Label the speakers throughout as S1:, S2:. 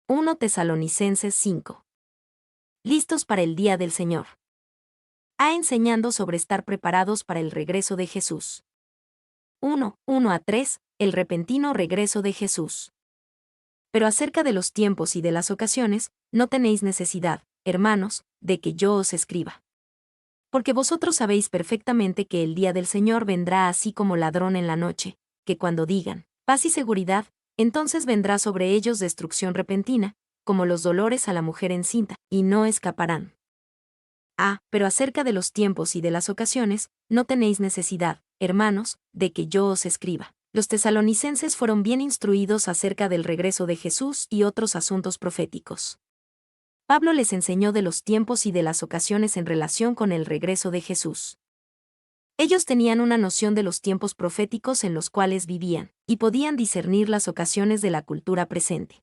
S1: 1 Tesalonicenses 5. Listos para el día del Señor. Enseñando sobre estar preparados para el regreso de Jesús. 1:1-3, el repentino regreso de Jesús. Pero acerca de los tiempos y de las ocasiones, no tenéis necesidad, hermanos, de que yo os escriba. Porque vosotros sabéis perfectamente que el día del Señor vendrá así como ladrón en la noche, que cuando digan, paz y seguridad, entonces vendrá sobre ellos destrucción repentina, como los dolores a la mujer encinta, y no escaparán. Pero acerca de los tiempos y de las ocasiones, no tenéis necesidad, hermanos, de que yo os escriba. Los tesalonicenses fueron bien instruidos acerca del regreso de Jesús y otros asuntos proféticos. Pablo les enseñó de los tiempos y de las ocasiones en relación con el regreso de Jesús. Ellos tenían una noción de los tiempos proféticos en los cuales vivían, y podían discernir las ocasiones de la cultura presente.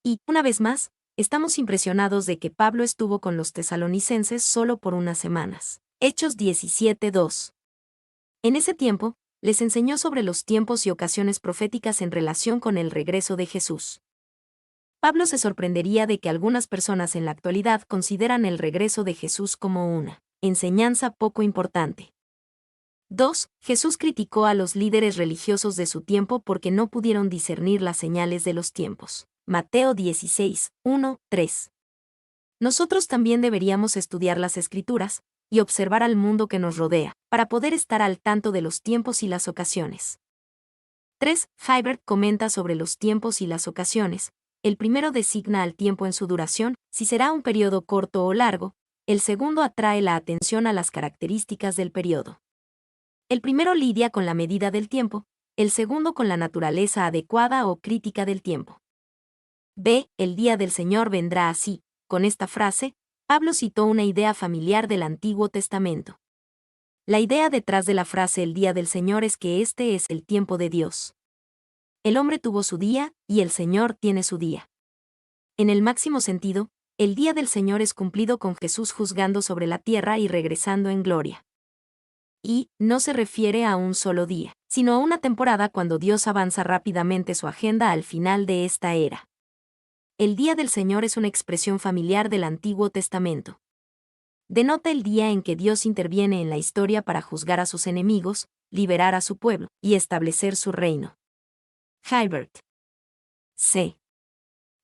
S1: Y, una vez más, estamos impresionados de que Pablo estuvo con los tesalonicenses solo por unas semanas. Hechos 17:2. En ese tiempo, les enseñó sobre los tiempos y ocasiones proféticas en relación con el regreso de Jesús. Pablo se sorprendería de que algunas personas en la actualidad consideran el regreso de Jesús como una enseñanza poco importante. 2. Jesús criticó a los líderes religiosos de su tiempo porque no pudieron discernir las señales de los tiempos. Mateo 16:1-3. Nosotros también deberíamos estudiar las Escrituras y observar al mundo que nos rodea, para poder estar al tanto de los tiempos y las ocasiones. 3. Hibbert comenta sobre los tiempos y las ocasiones. El primero designa al tiempo en su duración, si será un periodo corto o largo. El segundo atrae la atención a las características del periodo. El primero lidia con la medida del tiempo, el segundo con la naturaleza adecuada o crítica del tiempo. El día del Señor vendrá así. Con esta frase, Pablo citó una idea familiar del Antiguo Testamento. La idea detrás de la frase el día del Señor es que este es el tiempo de Dios. El hombre tuvo su día, y el Señor tiene su día. En el máximo sentido, el día del Señor es cumplido con Jesús juzgando sobre la tierra y regresando en gloria. Y no se refiere a un solo día, sino a una temporada cuando Dios avanza rápidamente su agenda al final de esta era. El día del Señor es una expresión familiar del Antiguo Testamento. Denota el día en que Dios interviene en la historia para juzgar a sus enemigos, liberar a su pueblo y establecer su reino. Hibbert. C.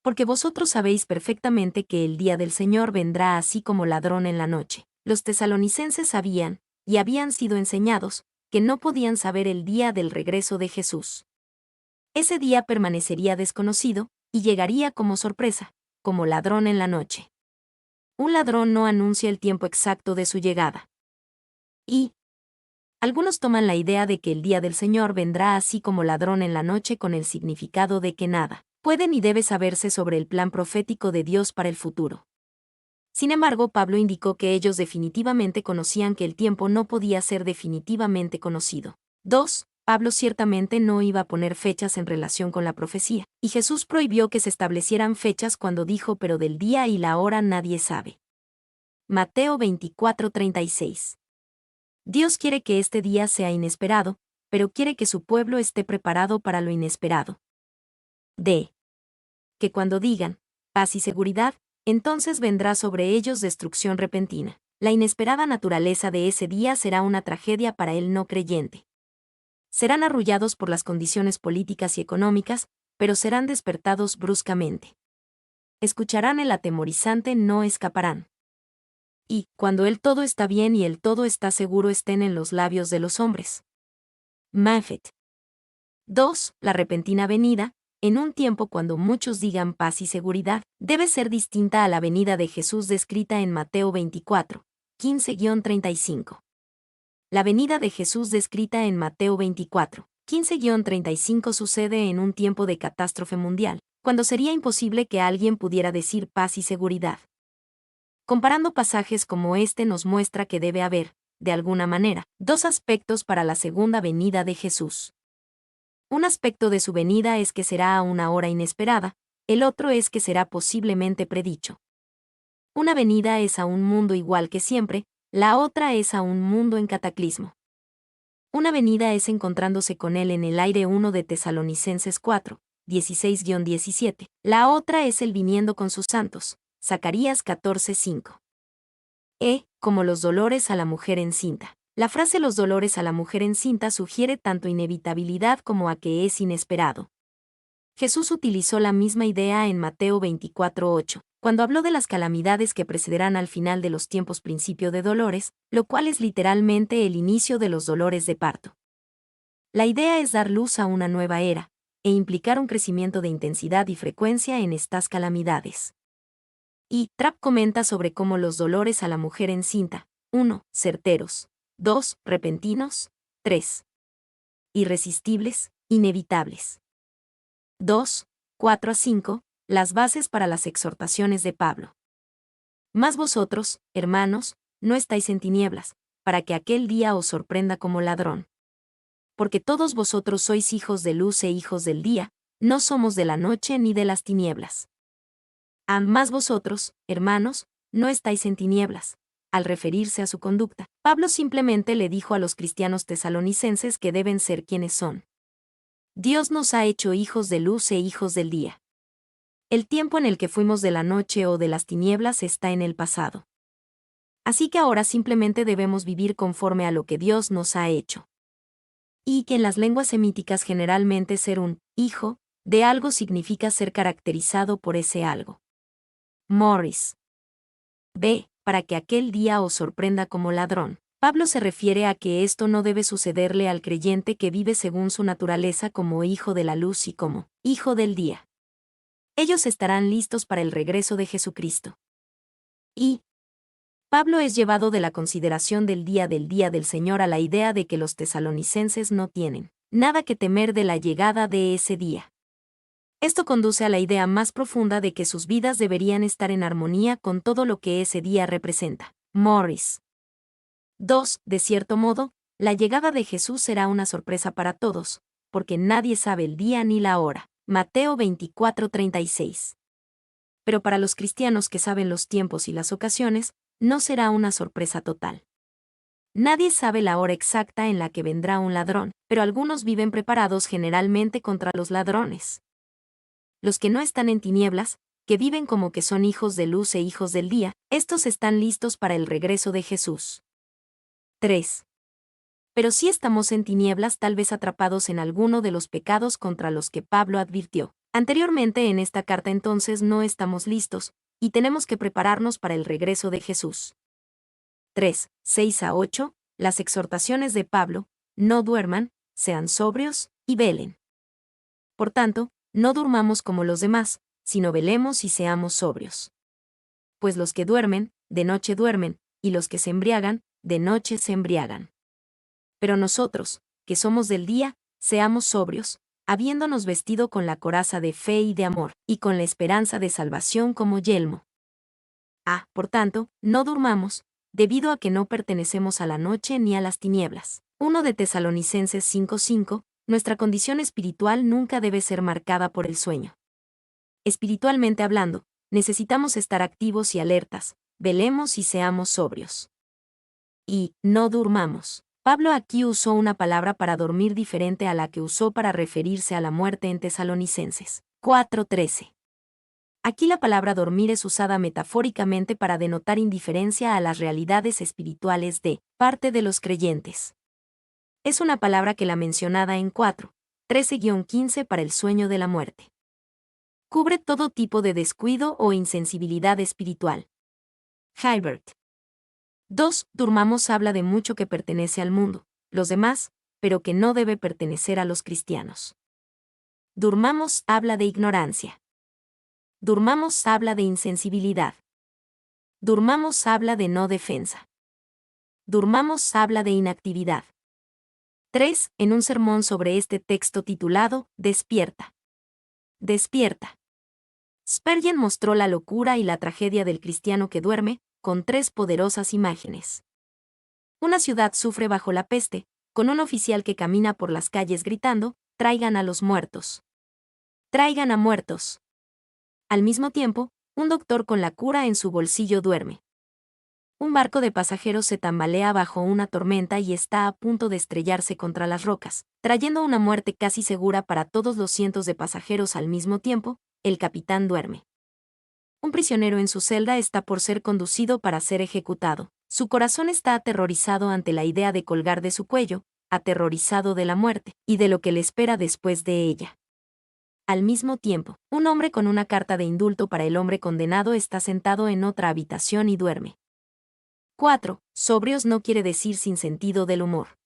S1: Porque vosotros sabéis perfectamente que el día del Señor vendrá así como ladrón en la noche. Los tesalonicenses sabían, y habían sido enseñados, que no podían saber el día del regreso de Jesús. Ese día permanecería desconocido, y llegaría como sorpresa, como ladrón en la noche. Un ladrón no anuncia el tiempo exacto de su llegada. Y algunos toman la idea de que el día del Señor vendrá así como ladrón en la noche con el significado de que nada puede ni debe saberse sobre el plan profético de Dios para el futuro. Sin embargo, Pablo indicó que ellos definitivamente conocían que el tiempo no podía ser definitivamente conocido. 2. Pablo ciertamente no iba a poner fechas en relación con la profecía, y Jesús prohibió que se establecieran fechas cuando dijo pero del día y la hora nadie sabe. Mateo 24:36. Dios quiere que este día sea inesperado, pero quiere que su pueblo esté preparado para lo inesperado. Que cuando digan, paz y seguridad, entonces vendrá sobre ellos destrucción repentina. La inesperada naturaleza de ese día será una tragedia para el no creyente. Serán arrullados por las condiciones políticas y económicas, pero serán despertados bruscamente. Escucharán el atemorizante no escaparán. Y, cuando el todo está bien y el todo está seguro estén en los labios de los hombres. Mafet. 2. La repentina venida, en un tiempo cuando muchos digan paz y seguridad, debe ser distinta a la venida de Jesús descrita en Mateo 24:15-35. La venida de Jesús descrita en Mateo 24:15-35 sucede en un tiempo de catástrofe mundial, cuando sería imposible que alguien pudiera decir paz y seguridad. Comparando pasajes como este nos muestra que debe haber, de alguna manera, dos aspectos para la segunda venida de Jesús. Un aspecto de su venida es que será a una hora inesperada, el otro es que será posiblemente predicho. Una venida es a un mundo igual que siempre, la otra es a un mundo en cataclismo. Una venida es encontrándose con él en el aire 1 de Tesalonicenses 4, 16-17. La otra es el viniendo con sus santos. Zacarías 14:5. Como los dolores a la mujer encinta. La frase los dolores a la mujer encinta sugiere tanto inevitabilidad como a que es inesperado. Jesús utilizó la misma idea en Mateo 24:8, cuando habló de las calamidades que precederán al final de los tiempos, principio de dolores, lo cual es literalmente el inicio de los dolores de parto. La idea es dar luz a una nueva era, e implicar un crecimiento de intensidad y frecuencia en estas calamidades. Y Trapp comenta sobre cómo los dolores a la mujer encinta: 1. Certeros. 2. Repentinos. 3. Irresistibles, inevitables. 2. 4-5. Las bases para las exhortaciones de Pablo. Mas vosotros, hermanos, no estáis en tinieblas, para que aquel día os sorprenda como ladrón. Porque todos vosotros sois hijos de luz e hijos del día, no somos de la noche ni de las tinieblas. Mas vosotros, hermanos, no estáis en tinieblas. Al referirse a su conducta, Pablo simplemente le dijo a los cristianos tesalonicenses que deben ser quienes son. Dios nos ha hecho hijos de luz e hijos del día. El tiempo en el que fuimos de la noche o de las tinieblas está en el pasado. Así que ahora simplemente debemos vivir conforme a lo que Dios nos ha hecho. Y que en las lenguas semíticas generalmente ser un hijo de algo significa ser caracterizado por ese algo. Morris. Para que aquel día os sorprenda como ladrón. Pablo se refiere a que esto no debe sucederle al creyente que vive según su naturaleza como hijo de la luz y como hijo del día. Ellos estarán listos para el regreso de Jesucristo. Y Pablo es llevado de la consideración del día del Señor a la idea de que los tesalonicenses no tienen nada que temer de la llegada de ese día. Esto conduce a la idea más profunda de que sus vidas deberían estar en armonía con todo lo que ese día representa. Morris. 2. De cierto modo, la llegada de Jesús será una sorpresa para todos, porque nadie sabe el día ni la hora. Mateo 24:36. Pero para los cristianos que saben los tiempos y las ocasiones, no será una sorpresa total. Nadie sabe la hora exacta en la que vendrá un ladrón, pero algunos viven preparados generalmente contra los ladrones. Los que no están en tinieblas, que viven como que son hijos de luz e hijos del día, estos están listos para el regreso de Jesús. 3. Pero si estamos en tinieblas, tal vez atrapados en alguno de los pecados contra los que Pablo advirtió anteriormente en esta carta, entonces no estamos listos, y tenemos que prepararnos para el regreso de Jesús. 3. 6-8. Las exhortaciones de Pablo: no duerman, sean sobrios, y velen. Por tanto, no durmamos como los demás, sino velemos y seamos sobrios. Pues los que duermen, de noche duermen, y los que se embriagan, de noche se embriagan. Pero nosotros, que somos del día, seamos sobrios, habiéndonos vestido con la coraza de fe y de amor, y con la esperanza de salvación como yelmo. Por tanto, no durmamos, debido a que no pertenecemos a la noche ni a las tinieblas. 1 de Tesalonicenses 5:5. Nuestra condición espiritual nunca debe ser marcada por el sueño. Espiritualmente hablando, necesitamos estar activos y alertas, velemos y seamos sobrios. Y no durmamos. Pablo aquí usó una palabra para dormir diferente a la que usó para referirse a la muerte en Tesalonicenses 4:13. Aquí la palabra dormir es usada metafóricamente para denotar indiferencia a las realidades espirituales de parte de los creyentes. Es una palabra que la mencionada en 4:13-15 para el sueño de la muerte. Cubre todo tipo de descuido o insensibilidad espiritual. Hibbert. 2. Durmamos habla de mucho que pertenece al mundo, los demás, pero que no debe pertenecer a los cristianos. Durmamos habla de ignorancia. Durmamos habla de insensibilidad. Durmamos habla de no defensa. Durmamos habla de inactividad. 3. En un sermón sobre este texto titulado Despierta. Despierta. Spurgeon mostró la locura y la tragedia del cristiano que duerme, con 3 poderosas imágenes. Una ciudad sufre bajo la peste, con un oficial que camina por las calles gritando: «Traigan a los muertos. Traigan a muertos». Al mismo tiempo, un doctor con la cura en su bolsillo duerme. Un barco de pasajeros se tambalea bajo una tormenta y está a punto de estrellarse contra las rocas, trayendo una muerte casi segura para todos los cientos de pasajeros al mismo tiempo. El capitán duerme. Un prisionero en su celda está por ser conducido para ser ejecutado. Su corazón está aterrorizado ante la idea de colgar de su cuello, aterrorizado de la muerte y de lo que le espera después de ella. Al mismo tiempo, un hombre con una carta de indulto para el hombre condenado está sentado en otra habitación y duerme. 4. Sobrios no quiere decir sin sentido del humor.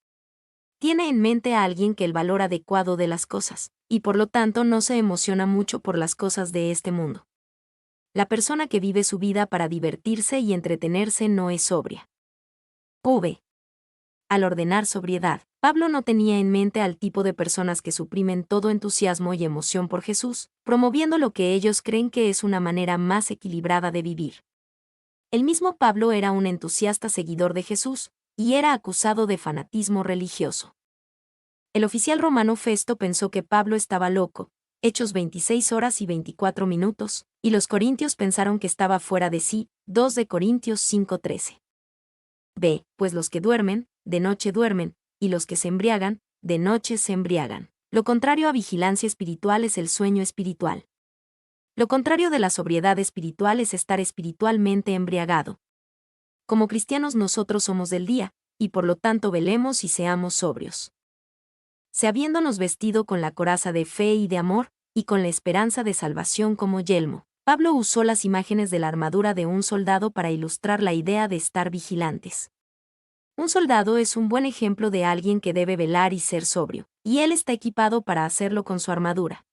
S1: Tiene en mente a alguien que el valor adecuado de las cosas, y por lo tanto no se emociona mucho por las cosas de este mundo. La persona que vive su vida para divertirse y entretenerse no es sobria. V. Al ordenar sobriedad, Pablo no tenía en mente al tipo de personas que suprimen todo entusiasmo y emoción por Jesús, promoviendo lo que ellos creen que es una manera más equilibrada de vivir. El mismo Pablo era un entusiasta seguidor de Jesús, y era acusado de fanatismo religioso. El oficial romano Festo pensó que Pablo estaba loco, Hechos 26 horas y 24 minutos, y los corintios pensaron que estaba fuera de sí, 2 de Corintios 5:13. B. Pues los que duermen, de noche duermen, y los que se embriagan, de noche se embriagan. Lo contrario a vigilancia espiritual es el sueño espiritual. Lo contrario de la sobriedad espiritual es estar espiritualmente embriagado. Como cristianos nosotros somos del día, y por lo tanto velemos y seamos sobrios. Se habiéndonos vestido con la coraza de fe y de amor, y con la esperanza de salvación como yelmo, Pablo usó las imágenes de la armadura de un soldado para ilustrar la idea de estar vigilantes. Un soldado es un buen ejemplo de alguien que debe velar y ser sobrio, y él está equipado para hacerlo con su armadura.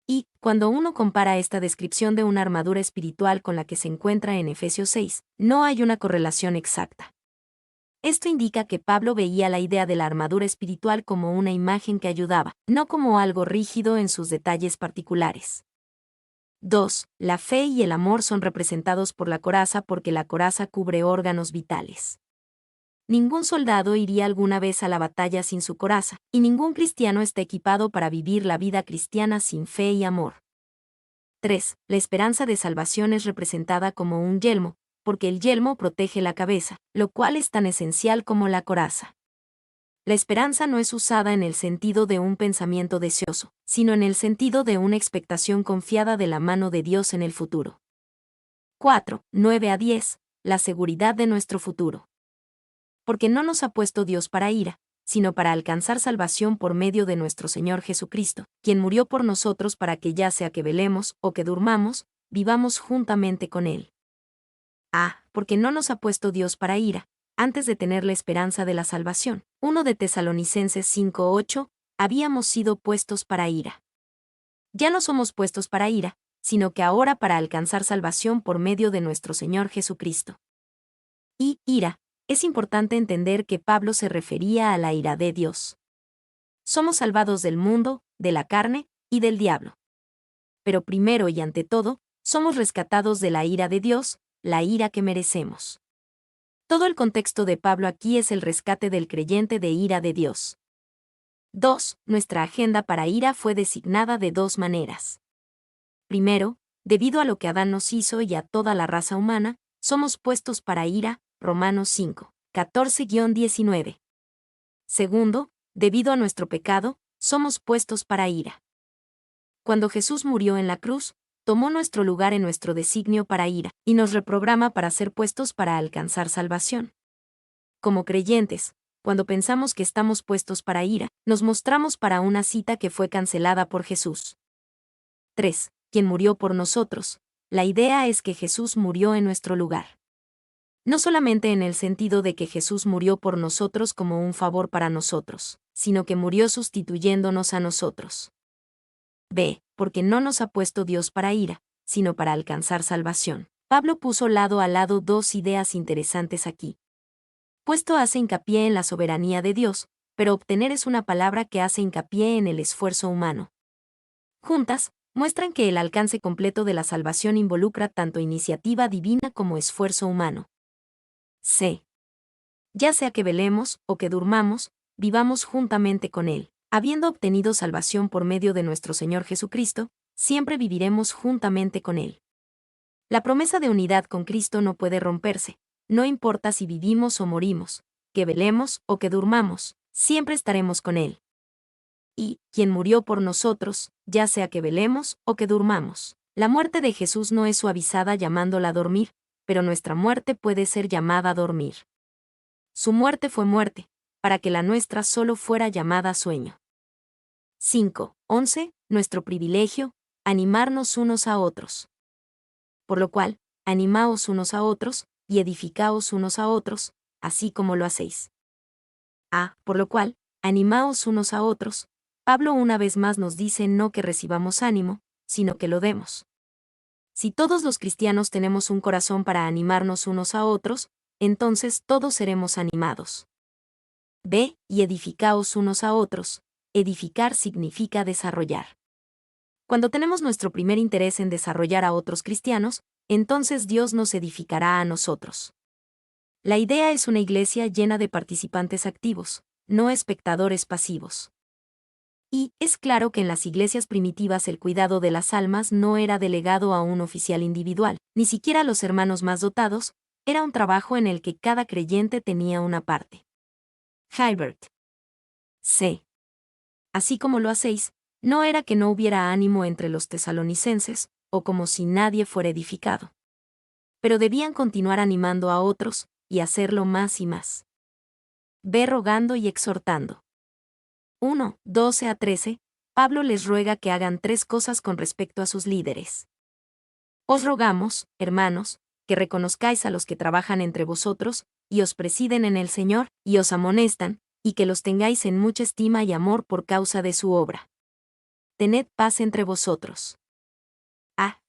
S1: Y, cuando uno compara esta descripción de una armadura espiritual con la que se encuentra en Efesios 6, no hay una correlación exacta. Esto indica que Pablo veía la idea de la armadura espiritual como una imagen que ayudaba, no como algo rígido en sus detalles particulares. 2. La fe y el amor son representados por la coraza porque la coraza cubre órganos vitales. Ningún soldado iría alguna vez a la batalla sin su coraza, y ningún cristiano está equipado para vivir la vida cristiana sin fe y amor. 3. La esperanza de salvación es representada como un yelmo, porque el yelmo protege la cabeza, lo cual es tan esencial como la coraza. La esperanza no es usada en el sentido de un pensamiento deseoso, sino en el sentido de una expectación confiada de la mano de Dios en el futuro. 4. 9 a 10. La seguridad de nuestro futuro. Porque no nos ha puesto Dios para ira, sino para alcanzar salvación por medio de nuestro Señor Jesucristo, quien murió por nosotros para que ya sea que velemos o que durmamos, vivamos juntamente con Él. Porque no nos ha puesto Dios para ira, antes de tener la esperanza de la salvación. 1 de Tesalonicenses 5:8, habíamos sido puestos para ira. Ya no somos puestos para ira, sino que ahora para alcanzar salvación por medio de nuestro Señor Jesucristo. Y ira. Es importante entender que Pablo se refería a la ira de Dios. Somos salvados del mundo, de la carne y del diablo. Pero primero y ante todo, somos rescatados de la ira de Dios, la ira que merecemos. Todo el contexto de Pablo aquí es el rescate del creyente de ira de Dios. 2. Nuestra agenda para ira fue designada de dos maneras. Primero, debido a lo que Adán nos hizo y a toda la raza humana, somos puestos para ira, Romanos 5, 14-19. Segundo, debido a nuestro pecado, somos puestos para ira. Cuando Jesús murió en la cruz, tomó nuestro lugar en nuestro designio para ira, y nos reprograma para ser puestos para alcanzar salvación. Como creyentes, cuando pensamos que estamos puestos para ira, nos mostramos para una cita que fue cancelada por Jesús. 3. Quien murió por nosotros. La idea es que Jesús murió en nuestro lugar. No solamente en el sentido de que Jesús murió por nosotros como un favor para nosotros, sino que murió sustituyéndonos a nosotros. B. Porque no nos ha puesto Dios para ira, sino para alcanzar salvación. Pablo puso lado a lado dos ideas interesantes aquí. Puesto hace hincapié en la soberanía de Dios, pero obtener es una palabra que hace hincapié en el esfuerzo humano. Juntas, muestran que el alcance completo de la salvación involucra tanto iniciativa divina como esfuerzo humano. C. Ya sea que velemos o que durmamos, vivamos juntamente con Él. Habiendo obtenido salvación por medio de nuestro Señor Jesucristo, siempre viviremos juntamente con Él. La promesa de unidad con Cristo no puede romperse, no importa si vivimos o morimos, que velemos o que durmamos, siempre estaremos con Él. Y, quien murió por nosotros, ya sea que velemos o que durmamos. La muerte de Jesús no es suavizada llamándola dormir, pero nuestra muerte puede ser llamada dormir. Su muerte fue muerte, para que la nuestra solo fuera llamada sueño. 5:11. Nuestro privilegio, animarnos unos a otros. Por lo cual, animaos unos a otros, y edificaos unos a otros, así como lo hacéis. Por lo cual, animaos unos a otros. Pablo una vez más nos dice no que recibamos ánimo, sino que lo demos. Si todos los cristianos tenemos un corazón para animarnos unos a otros, entonces todos seremos animados. B. Y edificaos unos a otros. Edificar significa desarrollar. Cuando tenemos nuestro primer interés en desarrollar a otros cristianos, entonces Dios nos edificará a nosotros. La idea es una iglesia llena de participantes activos, no espectadores pasivos. Y es claro que en las iglesias primitivas el cuidado de las almas no era delegado a un oficial individual, ni siquiera a los hermanos más dotados, era un trabajo en el que cada creyente tenía una parte. Hilbert. C. Así como lo hacéis, no era que no hubiera ánimo entre los tesalonicenses, o como si nadie fuera edificado. Pero debían continuar animando a otros, y hacerlo más y más. Ve rogando y exhortando. 1:12-13, Pablo les ruega que hagan 3 cosas con respecto a sus líderes. Os rogamos, hermanos, que reconozcáis a los que trabajan entre vosotros, y os presiden en el Señor, y os amonestan, y que los tengáis en mucha estima y amor por causa de su obra. Tened paz entre vosotros.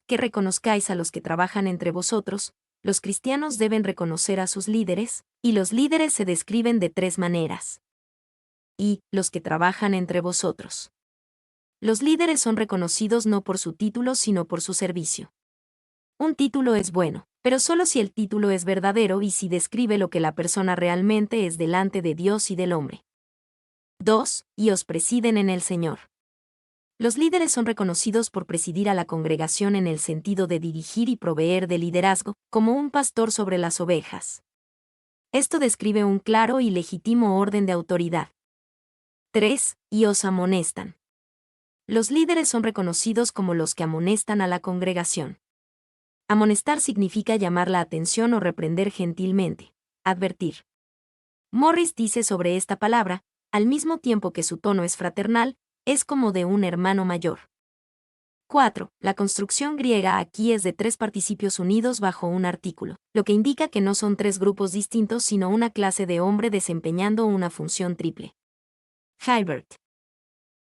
S1: Que reconozcáis a los que trabajan entre vosotros. Los cristianos deben reconocer a sus líderes, y los líderes se describen de 3 maneras. Y, los que trabajan entre vosotros. Los líderes son reconocidos no por su título sino por su servicio. Un título es bueno, pero solo si el título es verdadero y si describe lo que la persona realmente es delante de Dios y del hombre. 2. Y os presiden en el Señor. Los líderes son reconocidos por presidir a la congregación en el sentido de dirigir y proveer de liderazgo, como un pastor sobre las ovejas. Esto describe un claro y legítimo orden de autoridad. 3. Y os amonestan. Los líderes son reconocidos como los que amonestan a la congregación. Amonestar significa llamar la atención o reprender gentilmente, advertir. Morris dice sobre esta palabra, al mismo tiempo que su tono es fraternal, es como de un hermano mayor. 4. La construcción griega aquí es de 3 participios unidos bajo un artículo, lo que indica que no son 3 grupos distintos sino una clase de hombre desempeñando una función triple. Hilbert.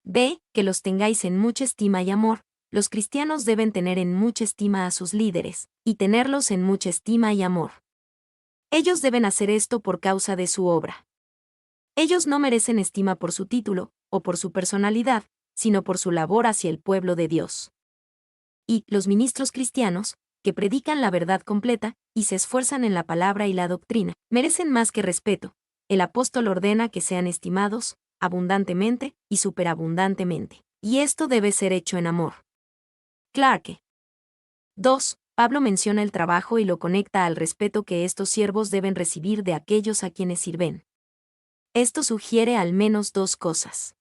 S1: B. Que los tengáis en mucha estima y amor. Los cristianos deben tener en mucha estima a sus líderes, y tenerlos en mucha estima y amor. Ellos deben hacer esto por causa de su obra. Ellos no merecen estima por su título, o por su personalidad, sino por su labor hacia el pueblo de Dios. Y los ministros cristianos, que predican la verdad completa, y se esfuerzan en la palabra y la doctrina, merecen más que respeto. El apóstol ordena que sean estimados, abundantemente y superabundantemente. Y esto debe ser hecho en amor. Clarke. 2. Pablo menciona el trabajo y lo conecta al respeto que estos siervos deben recibir de aquellos a quienes sirven. Esto sugiere al menos 2 cosas.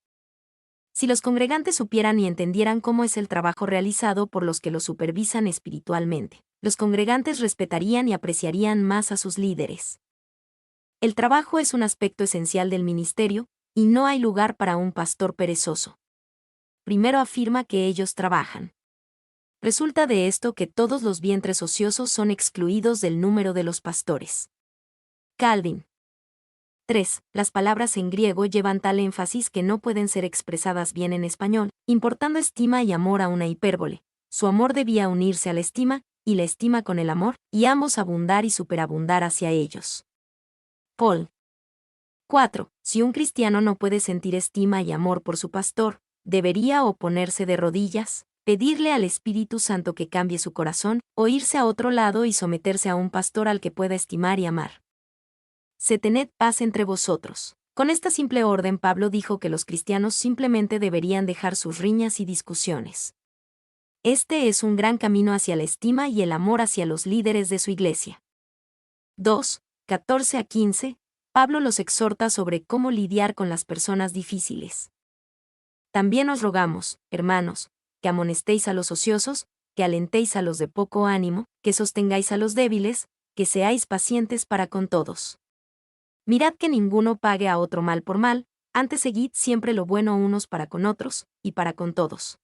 S1: Si los congregantes supieran y entendieran cómo es el trabajo realizado por los que los supervisan espiritualmente, los congregantes respetarían y apreciarían más a sus líderes. El trabajo es un aspecto esencial del ministerio, y no hay lugar para un pastor perezoso. Primero afirma que ellos trabajan. Resulta de esto que todos los vientres ociosos son excluidos del número de los pastores. Calvin. 3. Las palabras en griego llevan tal énfasis que no pueden ser expresadas bien en español, importando estima y amor a una hipérbole. Su amor debía unirse a la estima, y la estima con el amor, y ambos abundar y superabundar hacia ellos. Paul. 4. Si un cristiano no puede sentir estima y amor por su pastor, debería o ponerse de rodillas, pedirle al Espíritu Santo que cambie su corazón, o irse a otro lado y someterse a un pastor al que pueda estimar y amar. Tened paz entre vosotros. Con esta simple orden Pablo dijo que los cristianos simplemente deberían dejar sus riñas y discusiones. Este es un gran camino hacia la estima y el amor hacia los líderes de su iglesia. 2. 14 a 15, Pablo los exhorta sobre cómo lidiar con las personas difíciles. También os rogamos, hermanos, que amonestéis a los ociosos, que alentéis a los de poco ánimo, que sostengáis a los débiles, que seáis pacientes para con todos. Mirad que ninguno pague a otro mal por mal, antes seguid siempre lo bueno unos para con otros, y para con todos.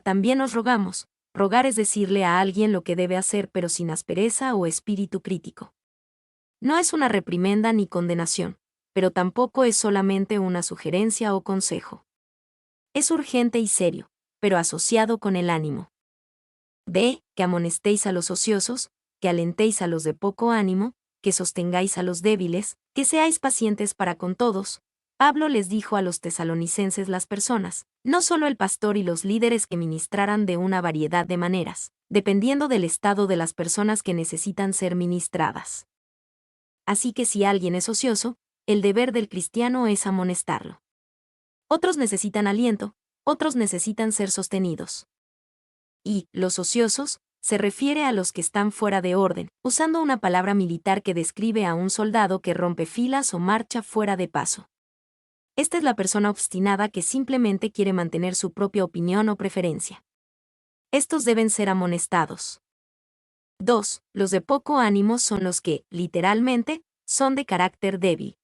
S1: También os rogamos, rogar es decirle a alguien lo que debe hacer pero sin aspereza o espíritu crítico. No es una reprimenda ni condenación, pero tampoco es solamente una sugerencia o consejo. Es urgente y serio, pero asociado con el ánimo. Que amonestéis a los ociosos, que alentéis a los de poco ánimo, que sostengáis a los débiles, que seáis pacientes para con todos. Pablo les dijo a los tesalonicenses las personas, no solo el pastor y los líderes que ministraran de una variedad de maneras, dependiendo del estado de las personas que necesitan ser ministradas. Así que si alguien es ocioso, el deber del cristiano es amonestarlo. Otros necesitan aliento, otros necesitan ser sostenidos. Y, los ociosos, se refiere a los que están fuera de orden, usando una palabra militar que describe a un soldado que rompe filas o marcha fuera de paso. Esta es la persona obstinada que simplemente quiere mantener su propia opinión o preferencia. Estos deben ser amonestados. 2. Los de poco ánimo son los que, literalmente, son de carácter débil.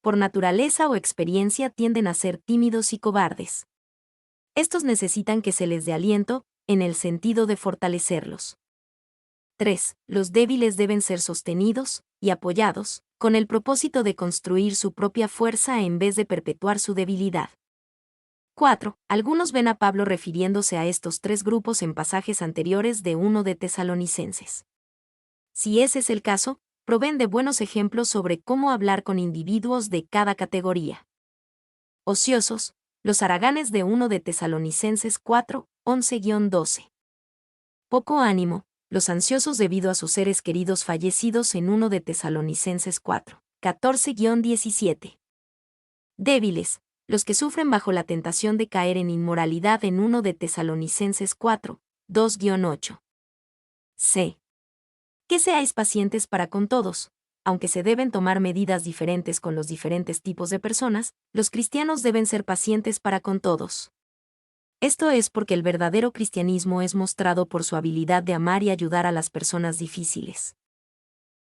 S1: Por naturaleza o experiencia tienden a ser tímidos y cobardes. Estos necesitan que se les dé aliento, en el sentido de fortalecerlos. 3. Los débiles deben ser sostenidos y apoyados, con el propósito de construir su propia fuerza en vez de perpetuar su debilidad. 4. Algunos ven a Pablo refiriéndose a estos tres grupos en pasajes anteriores de 1 de Tesalonicenses. Si ese es el caso, proveen de buenos ejemplos sobre cómo hablar con individuos de cada categoría. Ociosos, los haraganes de 1 de Tesalonicenses 4, 11-12. Poco ánimo, los ansiosos debido a sus seres queridos fallecidos en 1 de Tesalonicenses 4, 14-17. Débiles, los que sufren bajo la tentación de caer en inmoralidad en 1 de Tesalonicenses 4, 2-8. Que seáis pacientes para con todos. Aunque se deben tomar medidas diferentes con los diferentes tipos de personas, los cristianos deben ser pacientes para con todos. Esto es porque el verdadero cristianismo es mostrado por su habilidad de amar y ayudar a las personas difíciles.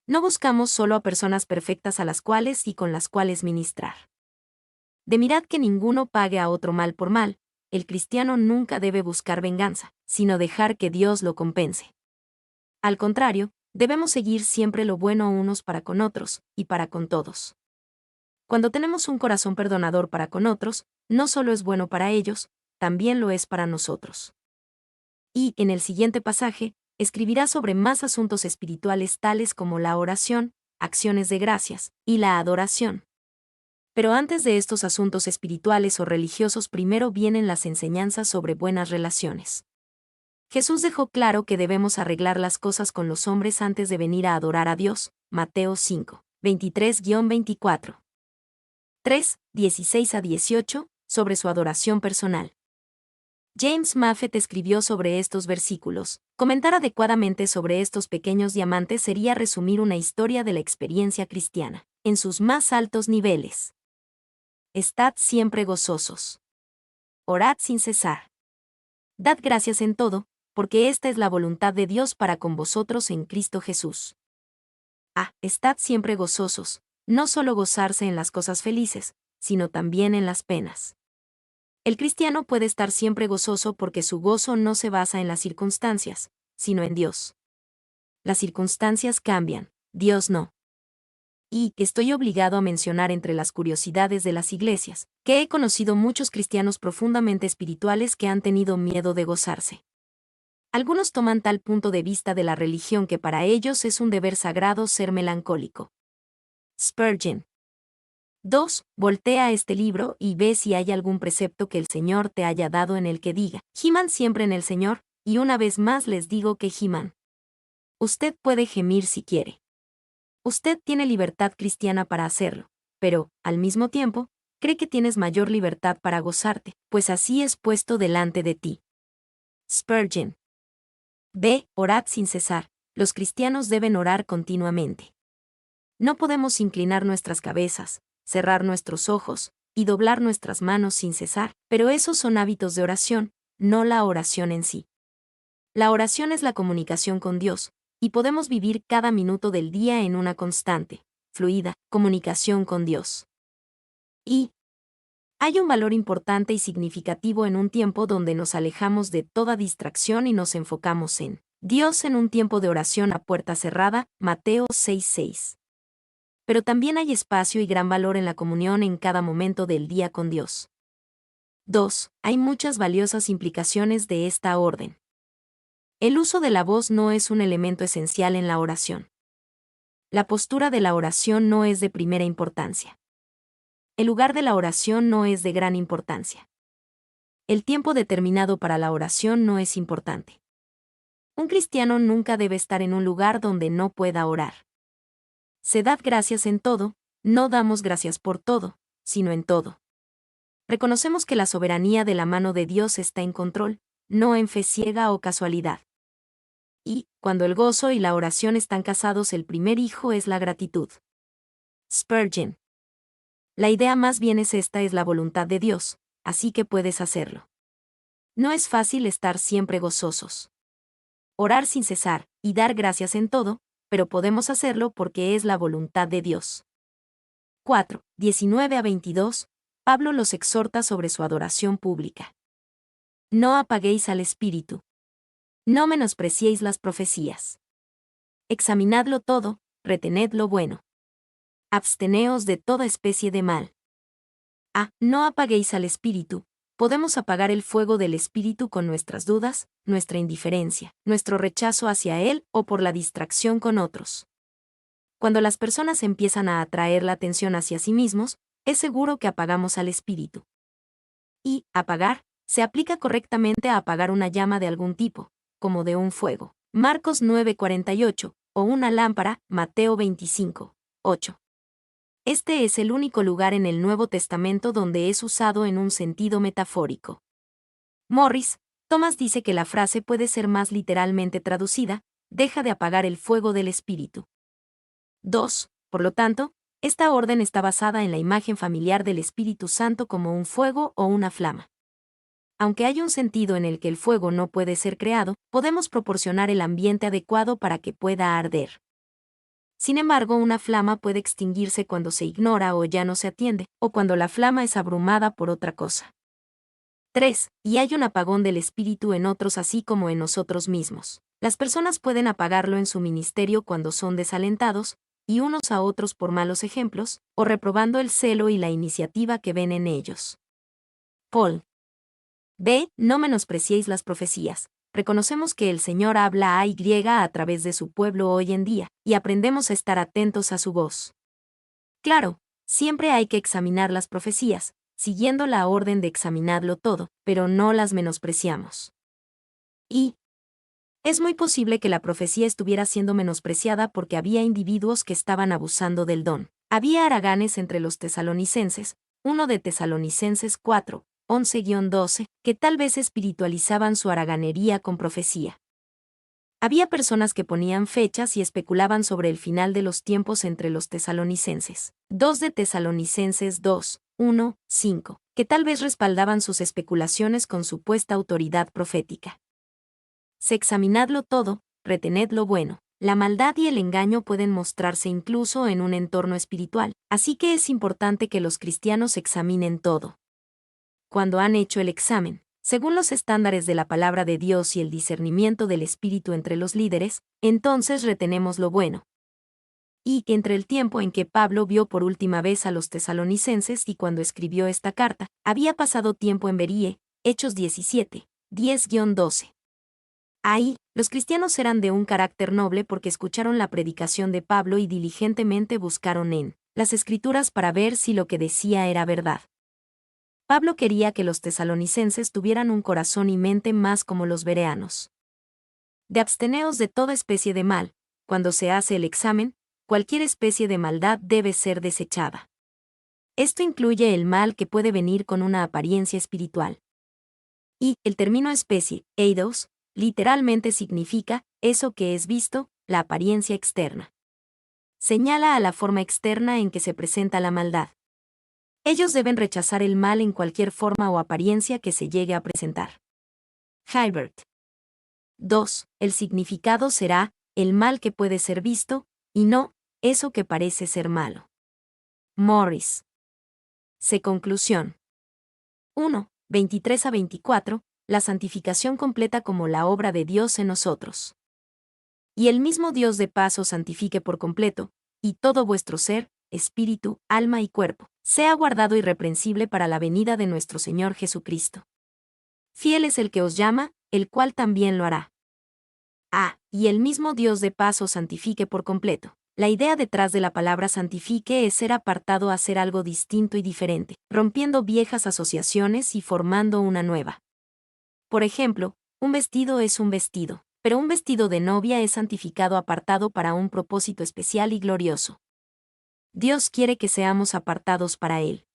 S1: No buscamos solo a personas perfectas a las cuales y con las cuales ministrar. Mirad que ninguno pague a otro mal por mal, el cristiano nunca debe buscar venganza, sino dejar que Dios lo compense. Al contrario, debemos seguir siempre lo bueno unos para con otros, y para con todos. Cuando tenemos un corazón perdonador para con otros, no solo es bueno para ellos, también lo es para nosotros. Y, en el siguiente pasaje, escribirá sobre más asuntos espirituales tales como la oración, acciones de gracias, y la adoración. Pero antes de estos asuntos espirituales o religiosos primero vienen las enseñanzas sobre buenas relaciones. Jesús dejó claro que debemos arreglar las cosas con los hombres antes de venir a adorar a Dios, Mateo 5, 23-24. 3, 16-18, sobre su adoración personal. James Maffett escribió sobre estos versículos. Comentar adecuadamente sobre estos pequeños diamantes sería resumir una historia de la experiencia cristiana, en sus más altos niveles. Estad siempre gozosos. Orad sin cesar. Dad gracias en todo, porque esta es la voluntad de Dios para con vosotros en Cristo Jesús. Estad siempre gozosos, no solo gozarse en las cosas felices, sino también en las penas. El cristiano puede estar siempre gozoso porque su gozo no se basa en las circunstancias, sino en Dios. Las circunstancias cambian, Dios no. Y estoy obligado a mencionar entre las curiosidades de las iglesias, que he conocido muchos cristianos profundamente espirituales que han tenido miedo de gozarse. Algunos toman tal punto de vista de la religión que para ellos es un deber sagrado ser melancólico. Spurgeon. 2. Voltea este libro y ve si hay algún precepto que el Señor te haya dado en el que diga, giman siempre en el Señor, y una vez más les digo que giman. Usted puede gemir si quiere. Usted tiene libertad cristiana para hacerlo, pero, al mismo tiempo, cree que tienes mayor libertad para gozarte, pues así es puesto delante de ti. Spurgeon. Orad sin cesar. Los cristianos deben orar continuamente. No podemos inclinar nuestras cabezas, cerrar nuestros ojos y doblar nuestras manos sin cesar, pero esos son hábitos de oración, no la oración en sí. La oración es la comunicación con Dios, y podemos vivir cada minuto del día en una constante, fluida, comunicación con Dios. Y hay un valor importante y significativo en un tiempo donde nos alejamos de toda distracción y nos enfocamos en Dios en un tiempo de oración a puerta cerrada, Mateo 6:6. Pero también hay espacio y gran valor en la comunión en cada momento del día con Dios. 2. Hay muchas valiosas implicaciones de esta orden. El uso de la voz no es un elemento esencial en la oración. La postura de la oración no es de primera importancia. El lugar de la oración no es de gran importancia. El tiempo determinado para la oración no es importante. Un cristiano nunca debe estar en un lugar donde no pueda orar. Se da gracias en todo, no damos gracias por todo, sino en todo. Reconocemos que la soberanía de la mano de Dios está en control, no en fe ciega o casualidad. Y, cuando el gozo y la oración están casados, el primer hijo es la gratitud. Spurgeon. La idea más bien es esta: es la voluntad de Dios, así que puedes hacerlo. No es fácil estar siempre gozosos. Orar sin cesar, y dar gracias en todo, pero podemos hacerlo porque es la voluntad de Dios. 4. 19-22, Pablo los exhorta sobre su adoración pública. No apaguéis al espíritu. No menospreciéis las profecías. Examinadlo todo, retened lo bueno. Absteneos de toda especie de mal. No apaguéis al espíritu. Podemos apagar el fuego del espíritu con nuestras dudas, nuestra indiferencia, nuestro rechazo hacia él o por la distracción con otros. Cuando las personas empiezan a atraer la atención hacia sí mismos, es seguro que apagamos al espíritu. Y apagar se aplica correctamente a apagar una llama de algún tipo, como de un fuego, Marcos 9:48, o una lámpara, Mateo 25:8. Este es el único lugar en el Nuevo Testamento donde es usado en un sentido metafórico. Morris Thomas dice que la frase puede ser más literalmente traducida: deja de apagar el fuego del espíritu. 2. Por lo tanto, esta orden está basada en la imagen familiar del Espíritu Santo como un fuego o una flama. Aunque hay un sentido en el que el fuego no puede ser creado, podemos proporcionar el ambiente adecuado para que pueda arder. Sin embargo, una flama puede extinguirse cuando se ignora o ya no se atiende, o cuando la flama es abrumada por otra cosa. 3. Y hay un apagón del espíritu en otros así como en nosotros mismos. Las personas pueden apagarlo en su ministerio cuando son desalentados, y unos a otros por malos ejemplos, o reprobando el celo y la iniciativa que ven en ellos. Paul. B. No menospreciéis las profecías. Reconocemos que el Señor habla a través de su pueblo hoy en día, y aprendemos a estar atentos a su voz. Claro, siempre hay que examinar las profecías, siguiendo la orden de examinarlo todo, pero no las menospreciamos. Y es muy posible que la profecía estuviera siendo menospreciada porque había individuos que estaban abusando del don. Había haraganes entre los tesalonicenses, 1 de Tesalonicenses 4, 11-12, que tal vez espiritualizaban su haraganería con profecía. Había personas que ponían fechas y especulaban sobre el final de los tiempos entre los tesalonicenses. 2 de Tesalonicenses 2, 1, 5, que tal vez respaldaban sus especulaciones con supuesta autoridad profética. Se examinadlo todo, retened lo bueno. La maldad y el engaño pueden mostrarse incluso en un entorno espiritual, así que es importante que los cristianos examinen todo. Cuando han hecho el examen, según los estándares de la palabra de Dios y el discernimiento del Espíritu entre los líderes, entonces retenemos lo bueno. Y entre el tiempo en que Pablo vio por última vez a los tesalonicenses y cuando escribió esta carta, había pasado tiempo en Beríe, Hechos 17, 10-12. Ahí, los cristianos eran de un carácter noble porque escucharon la predicación de Pablo y diligentemente buscaron en las Escrituras para ver si lo que decía era verdad. Pablo quería que los tesalonicenses tuvieran un corazón y mente más como los bereanos. De absteneos de toda especie de mal, cuando se hace el examen, cualquier especie de maldad debe ser desechada. Esto incluye el mal que puede venir con una apariencia espiritual. Y el término especie, eidos, literalmente significa eso que es visto, la apariencia externa. señala a la forma externa en que se presenta la maldad. Ellos deben rechazar el mal en cualquier forma o apariencia que se llegue a presentar. Hibbert. 2. El significado será el mal que puede ser visto, y no eso que parece ser malo. Morris. C. Conclusión. 1. 23 a 24. La santificación completa como la obra de Dios en nosotros. Y el mismo Dios de paz os santifique por completo, y todo vuestro ser, espíritu, alma y cuerpo, sea guardado irreprensible para la venida de nuestro Señor Jesucristo. Fiel es el que os llama, el cual también lo hará. Y el mismo Dios de paz os santifique por completo. La idea detrás de la palabra santifique es ser apartado a hacer algo distinto y diferente, rompiendo viejas asociaciones y formando una nueva. Por ejemplo, un vestido es un vestido, pero un vestido de novia es santificado apartado para un propósito especial y glorioso. Dios quiere que seamos apartados para Él.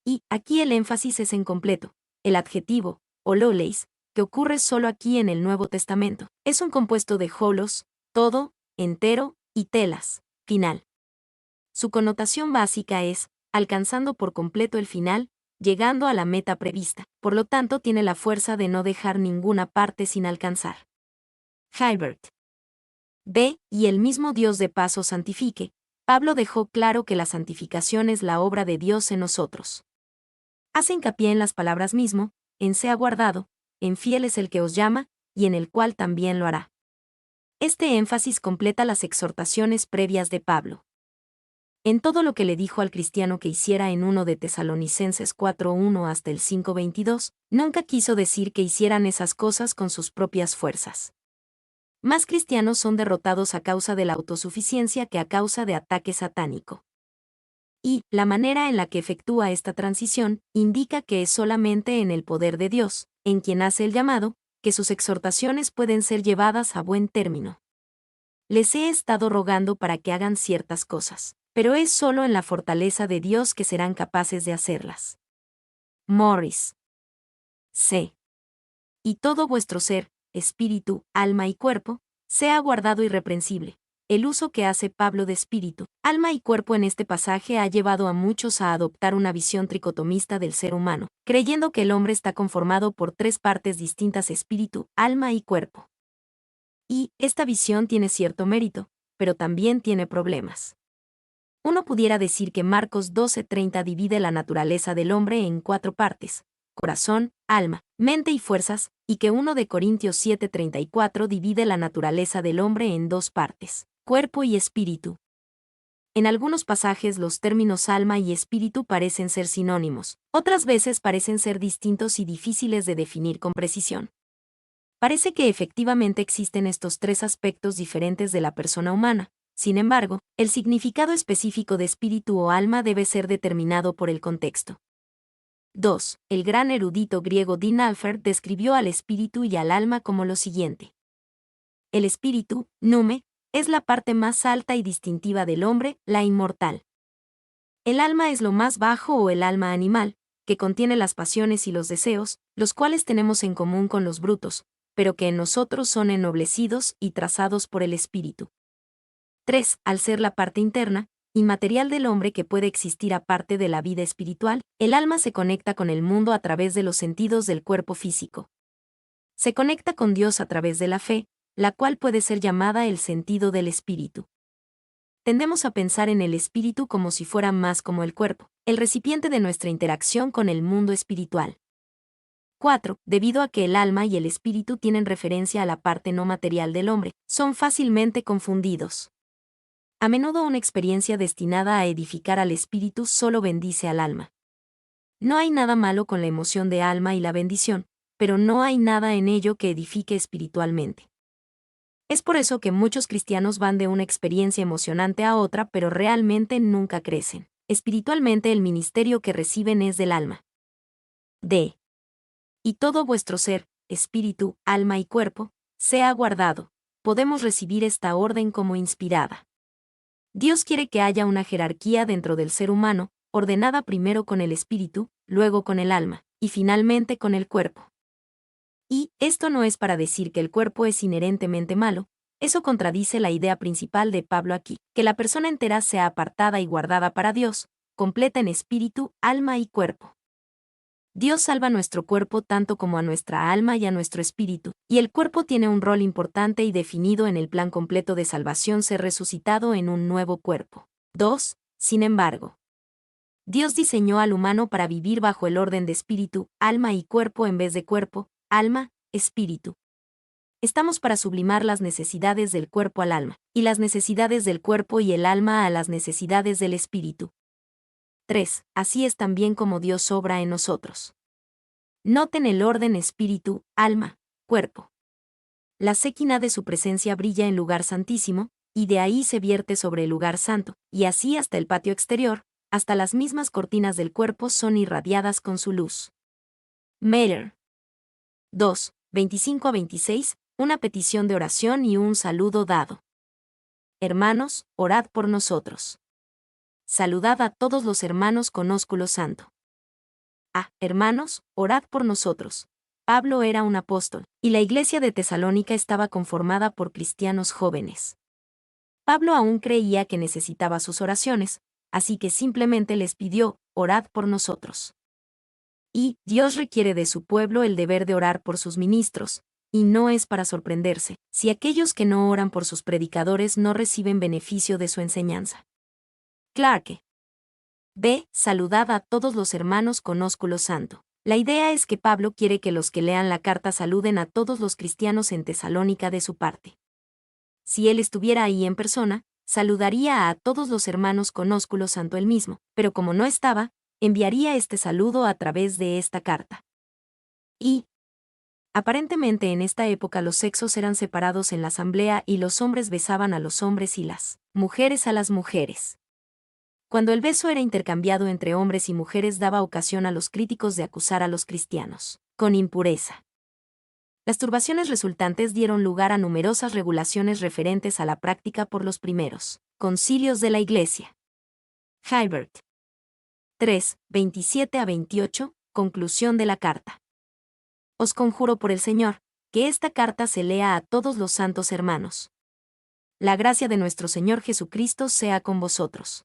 S1: Y aquí el énfasis es en completo. El adjetivo, hololeis, que ocurre solo aquí en el Nuevo Testamento, es un compuesto de holos, todo, entero, y telas, final. Su connotación básica es, alcanzando por completo el final, llegando a la meta prevista, por lo tanto tiene la fuerza de no dejar ninguna parte sin alcanzar. Hibbert. B. Y el mismo Dios de paz os santifique. Pablo dejó claro que la santificación es la obra de Dios en nosotros. Hace hincapié en las palabras mismo, en sea guardado, en fiel es el que os llama, y en el cual también lo hará. Este énfasis completa las exhortaciones previas de Pablo. En todo lo que le dijo al cristiano que hiciera en 1 de Tesalonicenses 4:1 hasta el 5:22, nunca quiso decir que hicieran esas cosas con sus propias fuerzas. Más cristianos son derrotados a causa de la autosuficiencia que a causa de ataque satánico. Y la manera en la que efectúa esta transición indica que es solamente en el poder de Dios, en quien hace el llamado, que sus exhortaciones pueden ser llevadas a buen término. Les he estado rogando para que hagan ciertas cosas, pero es solo en la fortaleza de Dios que serán capaces de hacerlas. Morris. C. Y todo vuestro ser, espíritu, alma y cuerpo, sea guardado irreprensible. El uso que hace Pablo de espíritu, alma y cuerpo en este pasaje ha llevado a muchos a adoptar una visión tricotomista del ser humano, creyendo que el hombre está conformado por tres partes distintas: espíritu, alma y cuerpo. Y esta visión tiene cierto mérito, pero también tiene problemas. Uno pudiera decir que Marcos 12:30 divide la naturaleza del hombre en 4 partes: corazón, alma, mente y fuerzas, y que 1 de Corintios 7:34 divide la naturaleza del hombre en 2 partes: cuerpo y espíritu. En algunos pasajes los términos alma y espíritu parecen ser sinónimos, otras veces parecen ser distintos y difíciles de definir con precisión. Parece que efectivamente existen estos 3 aspectos diferentes de la persona humana. Sin embargo, el significado específico de espíritu o alma debe ser determinado por el contexto. 2. El gran erudito griego Dean Alford describió al espíritu y al alma como lo siguiente. El espíritu, nume, es la parte más alta y distintiva del hombre, la inmortal. El alma es lo más bajo o el alma animal, que contiene las pasiones y los deseos, los cuales tenemos en común con los brutos, pero que en nosotros son ennoblecidos y trazados por el espíritu. 3. Al ser la parte interna, inmaterial del hombre que puede existir aparte de la vida espiritual, el alma se conecta con el mundo a través de los sentidos del cuerpo físico. Se conecta con Dios a través de la fe, la cual puede ser llamada el sentido del espíritu. Tendemos a pensar en el espíritu como si fuera más como el cuerpo, el recipiente de nuestra interacción con el mundo espiritual. 4. Debido a que el alma y el espíritu tienen referencia a la parte no material del hombre, son fácilmente confundidos. A menudo una experiencia destinada a edificar al espíritu solo bendice al alma. No hay nada malo con la emoción de alma y la bendición, pero no hay nada en ello que edifique espiritualmente. Es por eso que muchos cristianos van de una experiencia emocionante a otra, pero realmente nunca crecen. Espiritualmente el ministerio que reciben es del alma. D. Y todo vuestro ser, espíritu, alma y cuerpo, sea guardado. Podemos recibir esta orden como inspirada. Dios quiere que haya una jerarquía dentro del ser humano, ordenada primero con el espíritu, luego con el alma, y finalmente con el cuerpo. Y esto no es para decir que el cuerpo es inherentemente malo, Eso contradice la idea principal de Pablo aquí, que la persona entera sea apartada y guardada para Dios, completa en espíritu, alma y cuerpo. Dios salva nuestro cuerpo tanto como a nuestra alma y a nuestro espíritu, y el cuerpo tiene un rol importante y definido en el plan completo de salvación ser resucitado en un nuevo cuerpo. 2. Sin embargo, Dios diseñó al humano para vivir bajo el orden de espíritu, alma y cuerpo en vez de cuerpo, alma, espíritu. Estamos para sublimar las necesidades del cuerpo al alma, y las necesidades del cuerpo y el alma a las necesidades del espíritu. 3. Así es también como Dios obra en nosotros. Noten el orden espíritu, alma, cuerpo. La séquina de su presencia brilla en lugar santísimo, y de ahí se vierte sobre el lugar santo, y así hasta el patio exterior, hasta las mismas cortinas del cuerpo son irradiadas con su luz. Meyer. 2. 25 a 26, una petición de oración y un saludo dado. Hermanos, orad por nosotros. Saludad a todos los hermanos con ósculo santo. Hermanos, orad por nosotros. Pablo era un apóstol, y la iglesia de Tesalónica estaba conformada por cristianos jóvenes. Pablo aún creía que necesitaba sus oraciones, así que simplemente les pidió, orad por nosotros. Y Dios requiere de su pueblo el deber de orar por sus ministros, y no es para sorprenderse, si aquellos que no oran por sus predicadores no reciben beneficio de su enseñanza. Clarke. B. Saludad a todos los hermanos con ósculo santo. La idea es que Pablo quiere que los que lean la carta saluden a todos los cristianos en Tesalónica de su parte. Si él estuviera ahí en persona, saludaría a todos los hermanos con ósculo santo él mismo, pero como no estaba, enviaría este saludo a través de esta carta. Y, aparentemente en esta época los sexos eran separados en la asamblea y los hombres besaban a los hombres y las mujeres a las mujeres. Cuando el beso era intercambiado entre hombres y mujeres daba ocasión a los críticos de acusar a los cristianos, con impureza. Las turbaciones resultantes dieron lugar a numerosas regulaciones referentes a la práctica por los primeros concilios de la Iglesia. Hibbert. 3, 27 a 28, conclusión de la carta. Os conjuro por el Señor, que esta carta se lea a todos los santos hermanos. La gracia de nuestro Señor Jesucristo sea con vosotros.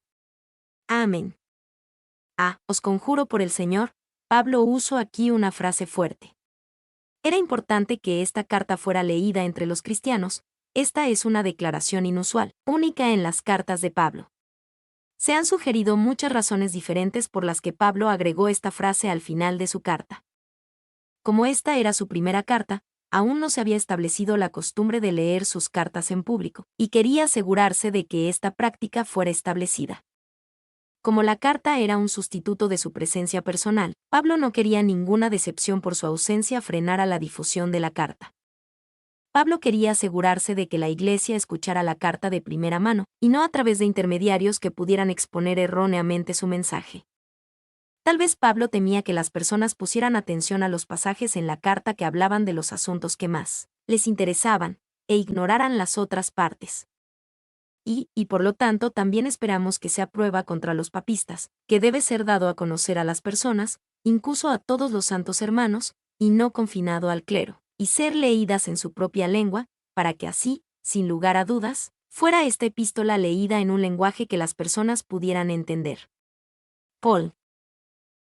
S1: Amén. Os conjuro por el Señor, Pablo usó aquí una frase fuerte. Era importante que esta carta fuera leída entre los cristianos, esta es una declaración inusual, única en las cartas de Pablo. Se han sugerido muchas razones diferentes por las que Pablo agregó esta frase al final de su carta. Como esta era su primera carta, aún no se había establecido la costumbre de leer sus cartas en público, y quería asegurarse de que esta práctica fuera establecida. Como la carta era un sustituto de su presencia personal, Pablo no quería ninguna decepción por su ausencia frenara la difusión de la carta. Pablo quería asegurarse de que la Iglesia escuchara la carta de primera mano, y no a través de intermediarios que pudieran exponer erróneamente su mensaje. Tal vez Pablo temía que las personas pusieran atención a los pasajes en la carta que hablaban de los asuntos que más les interesaban, e ignoraran las otras partes. Y por lo tanto también esperamos que sea prueba contra los papistas, que debe ser dado a conocer a las personas, incluso a todos los santos hermanos, y no confinado al clero, y ser leídas en su propia lengua, para que así, sin lugar a dudas, fuera esta epístola leída en un lenguaje que las personas pudieran entender. Paul.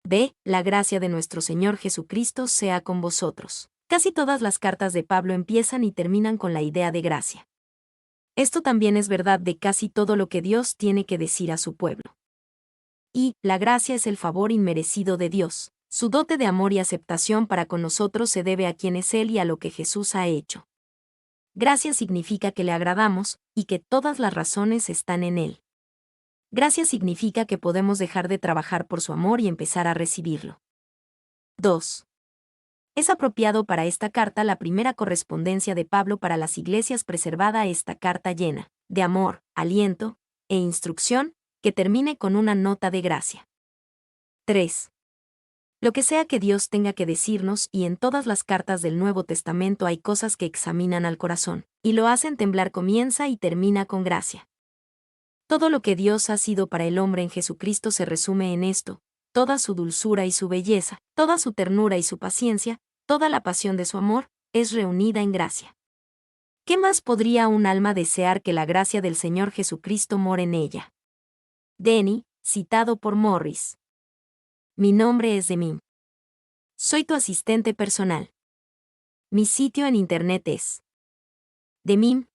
S1: B. La gracia de nuestro Señor Jesucristo sea con vosotros. Casi todas las cartas de Pablo empiezan y terminan con la idea de gracia. Esto también es verdad de casi todo lo que Dios tiene que decir a su pueblo. Y la gracia es el favor inmerecido de Dios. Su dote de amor y aceptación para con nosotros se debe a quien es Él y a lo que Jesús ha hecho. Gracia significa que le agradamos, y que todas las razones están en Él. Gracia significa que podemos dejar de trabajar por su amor y empezar a recibirlo. 2. Es apropiado para esta carta la primera correspondencia de Pablo para las iglesias preservada esta carta llena de amor, aliento e instrucción, que termine con una nota de gracia. 3. Lo que sea que Dios tenga que decirnos, y en todas las cartas del Nuevo Testamento hay cosas que examinan al corazón, y lo hacen temblar, comienza y termina con gracia. Todo lo que Dios ha sido para el hombre en Jesucristo se resume en esto, toda su dulzura y su belleza, toda su ternura y su paciencia, toda la pasión de su amor, es reunida en gracia. ¿Qué más podría un alma desear que la gracia del Señor Jesucristo more en ella? Denny, citado por Morris. Mi nombre es Demim. Soy tu asistente personal. Mi sitio en internet es demim.es.tl.